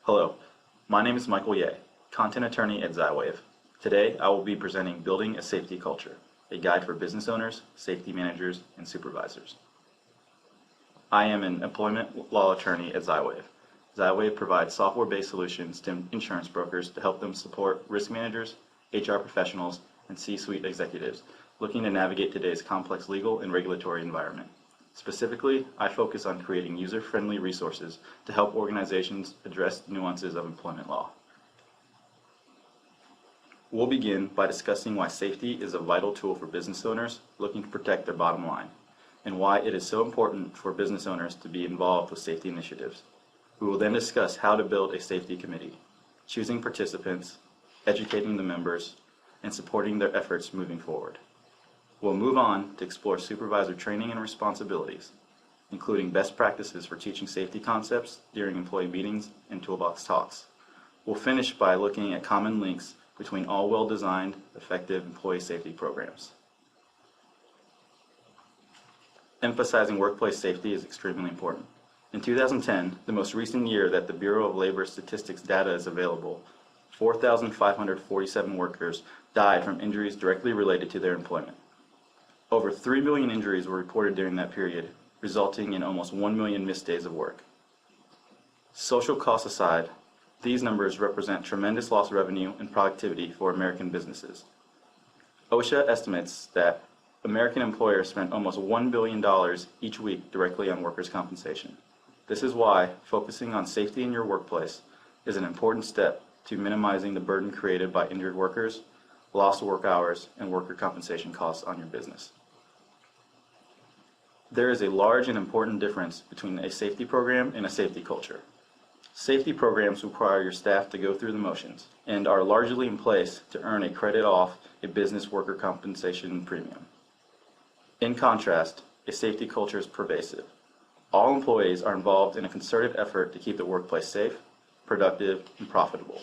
Hello, my name is Michael Ye, content attorney at Zywave. Today, I will be presenting Building a Safety Culture, a guide for business owners, safety managers, and supervisors. I am an employment law attorney at Zywave. Zywave provides software-based solutions to insurance brokers to help them support risk managers, HR professionals, and C-suite executives looking to navigate today's complex legal and regulatory environment. Specifically, I focus on creating user-friendly resources to help organizations address nuances of employment law. We'll begin by discussing why safety is a vital tool for business owners looking to protect their bottom line, and why it is so important for business owners to be involved with safety initiatives. We will then discuss how to build a safety committee, choosing participants, educating the members, and supporting their efforts moving forward. We'll move on to explore supervisor training and responsibilities, including best practices for teaching safety concepts during employee meetings and toolbox talks. We'll finish by looking at common links between all well-designed, effective employee safety programs. Emphasizing workplace safety is extremely important. In 2010, the most recent year that the Bureau of Labor Statistics data is available, 4,547 workers died from injuries directly related to their employment. Over 3 million injuries were reported during that period, resulting in almost 1 million missed days of work. Social costs aside, these numbers represent tremendous lost revenue and productivity for American businesses. OSHA estimates that American employers spend almost $1 billion each week directly on workers' compensation. This is why focusing on safety in your workplace is an important step to minimizing the burden created by injured workers, lost work hours, and worker compensation costs on your business. There is a large and important difference between a safety program and a safety culture. Safety programs require your staff to go through the motions and are largely in place to earn a credit off a business worker compensation premium. In contrast, a safety culture is pervasive. All employees are involved in a concerted effort to keep the workplace safe, productive, and profitable.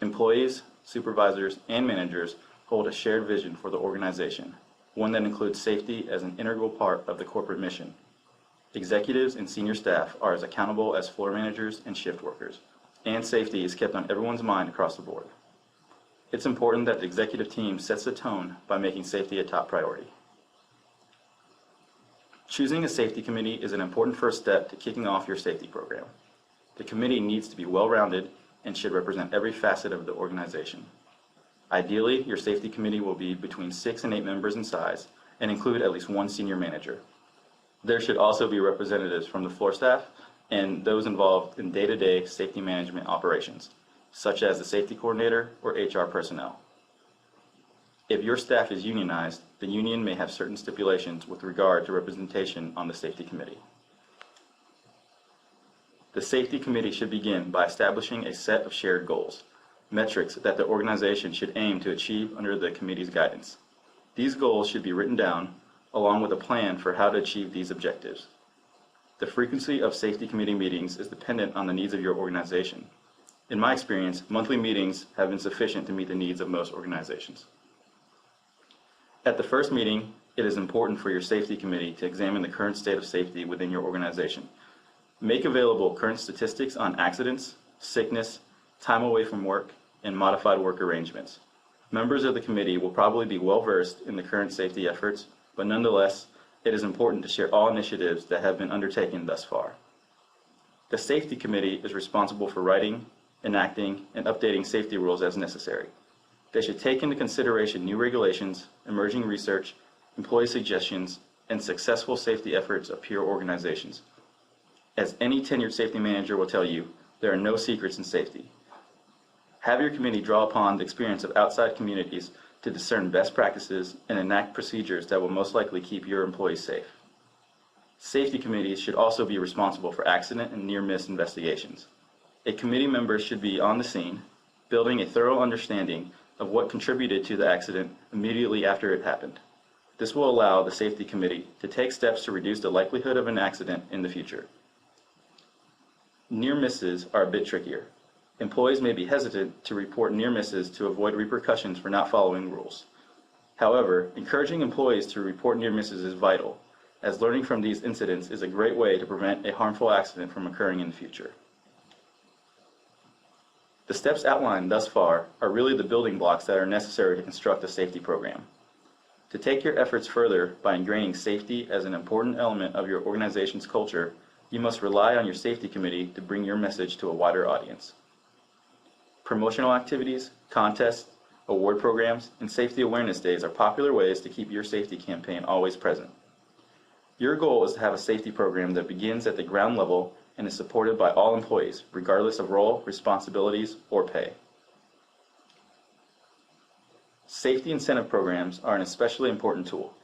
Employees, supervisors, and managers hold a shared vision for the organization, one that includes safety as an integral part of the corporate mission. Executives and senior staff are as accountable as floor managers and shift workers, and safety is kept on everyone's mind across the board. It's important that the executive team sets the tone by making safety a top priority. Choosing a safety committee is an important first step to kicking off your safety program. The committee needs to be well-rounded and should represent every facet of the organization. Ideally, your safety committee will be between 6 and 8 members in size and include at least one senior manager. There should also be representatives from the floor staff and those involved in day-to-day safety management operations, such as the safety coordinator or HR personnel. If your staff is unionized, the union may have certain stipulations with regard to representation on the safety committee. The safety committee should begin by establishing a set of shared goals, metrics that the organization should aim to achieve under the committee's guidance. These goals should be written down, along with a plan for how to achieve these objectives. The frequency of safety committee meetings is dependent on the needs of your organization. In my experience, monthly meetings have been sufficient to meet the needs of most organizations. At the first meeting, it is important for your safety committee to examine the current state of safety within your organization. Make available current statistics on accidents, sickness, time away from work, and modified work arrangements. Members of the committee will probably be well versed in the current safety efforts, but nonetheless, it is important to share all initiatives that have been undertaken thus far. The safety committee is responsible for writing, enacting, and updating safety rules as necessary. They should take into consideration new regulations, emerging research, employee suggestions, and successful safety efforts of peer organizations. As any tenured safety manager will tell you, there are no secrets in safety. Have your committee draw upon the experience of outside communities to discern best practices and enact procedures that will most likely keep your employees safe. Safety committees should also be responsible for accident and near-miss investigations. A committee member should be on the scene, building a thorough understanding of what contributed to the accident immediately after it happened. This will allow the safety committee to take steps to reduce the likelihood of an accident in the future. Near misses are a bit trickier. Employees may be hesitant to report near misses to avoid repercussions for not following rules. However, encouraging employees to report near misses is vital, as learning from these incidents is a great way to prevent a harmful accident from occurring in the future. The steps outlined thus far are really the building blocks that are necessary to construct a safety program. To take your efforts further by ingraining safety as an important element of your organization's culture, you must rely on your safety committee to bring your message to a wider audience. Promotional activities, contests, award programs, and safety awareness days are popular ways to keep your safety campaign always present. Your goal is to have a safety program that begins at the ground level and is supported by all employees, regardless of role, responsibilities, or pay. Safety incentive programs are an especially important tool,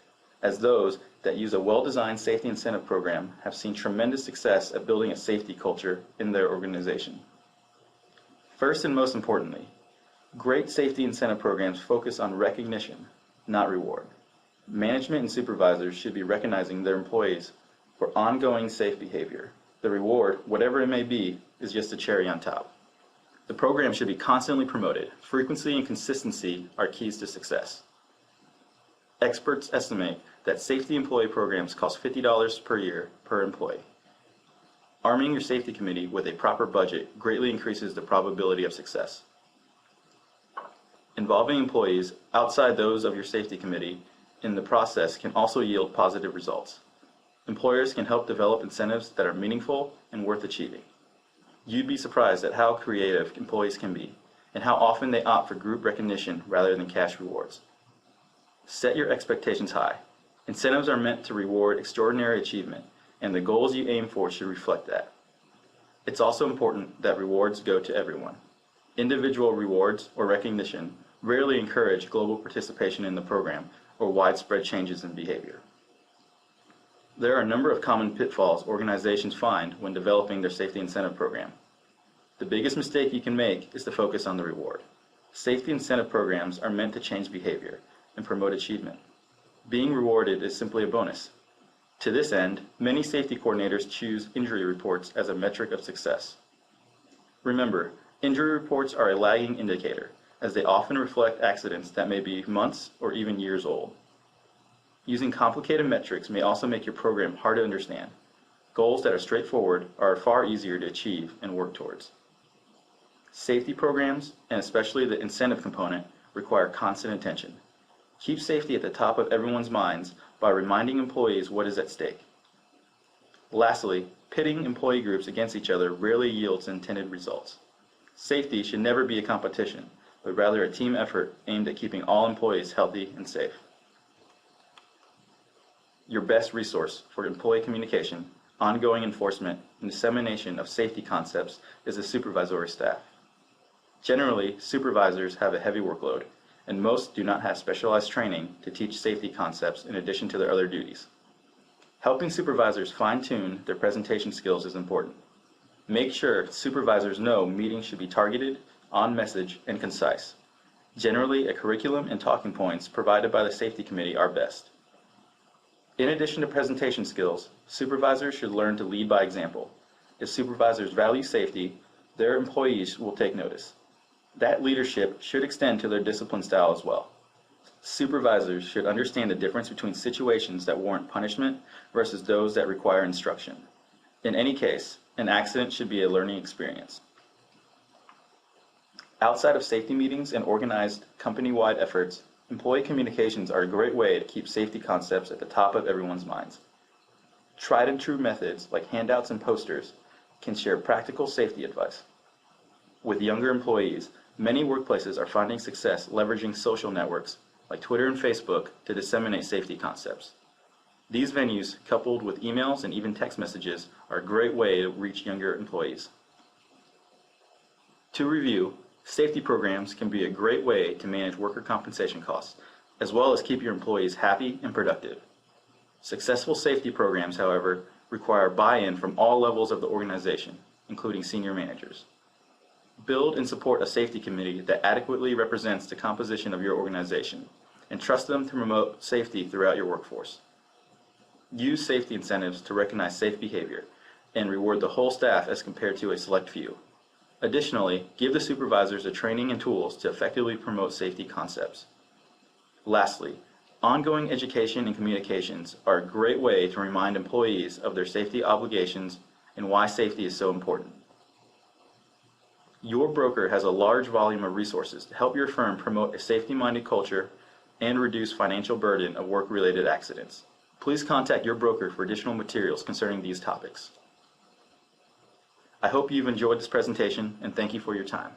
as those that use a well-designed safety incentive program have seen tremendous success at building a safety culture in their organization. First and most importantly, great safety incentive programs focus on recognition, not reward. Management and supervisors should be recognizing their employees for ongoing safe behavior. The reward, whatever it may be, is just a cherry on top. The program should be constantly promoted. Frequency and consistency are keys to success. Experts estimate that safety employee programs cost $50 per year per employee. Arming your safety committee with a proper budget greatly increases the probability of success. Involving employees outside those of your safety committee in the process can also yield positive results. Employers can help develop incentives that are meaningful and worth achieving. You'd be surprised at how creative employees can be and how often they opt for group recognition rather than cash rewards. Set your expectations high. Incentives are meant to reward extraordinary achievement, and the goals you aim for should reflect that. It's also important that rewards go to everyone. Individual rewards or recognition rarely encourage global participation in the program or widespread changes in behavior. There are a number of common pitfalls organizations find when developing their safety incentive program. The biggest mistake you can make is to focus on the reward. Safety incentive programs are meant to change behavior and promote achievement. Being rewarded is simply a bonus. To this end, many safety coordinators choose injury reports as a metric of success. Remember, injury reports are a lagging indicator, as they often reflect accidents that may be months or even years old. Using complicated metrics may also make your program hard to understand. Goals that are straightforward are far easier to achieve and work towards. Safety programs, and especially the incentive component, require constant attention. Keep safety at the top of everyone's minds by reminding employees what is at stake. Lastly, pitting employee groups against each other rarely yields intended results. Safety should never be a competition, but rather a team effort aimed at keeping all employees healthy and safe. Your best resource for employee communication, ongoing enforcement, and dissemination of safety concepts is the supervisory staff. Generally, supervisors have a heavy workload, and most do not have specialized training to teach safety concepts in addition to their other duties. Helping supervisors fine-tune their presentation skills is important. Make sure supervisors know meetings should be targeted, on message, and concise. Generally, a curriculum and talking points provided by the safety committee are best. In addition to presentation skills, supervisors should learn to lead by example. If supervisors value safety, their employees will take notice. That leadership should extend to their discipline style as well. Supervisors should understand the difference between situations that warrant punishment versus those that require instruction. In any case, an accident should be a learning experience. Outside of safety meetings and organized company-wide efforts, employee communications are a great way to keep safety concepts at the top of everyone's minds. Tried and true methods like handouts and posters can share practical safety advice. With younger employees, many workplaces are finding success leveraging social networks like Twitter and Facebook to disseminate safety concepts. These venues, coupled with emails and even text messages, are a great way to reach younger employees. To review, safety programs can be a great way to manage worker compensation costs, as well as keep your employees happy and productive. Successful safety programs, however, require buy-in from all levels of the organization, including senior managers. Build and support a safety committee that adequately represents the composition of your organization, and trust them to promote safety throughout your workforce. Use safety incentives to recognize safe behavior, and reward the whole staff as compared to a select few. Additionally, give the supervisors the training and tools to effectively promote safety concepts. Lastly, ongoing education and communications are a great way to remind employees of their safety obligations and why safety is so important. Your broker has a large volume of resources to help your firm promote a safety-minded culture and reduce financial burden of work-related accidents. Please contact your broker for additional materials concerning these topics. I hope you've enjoyed this presentation and thank you for your time.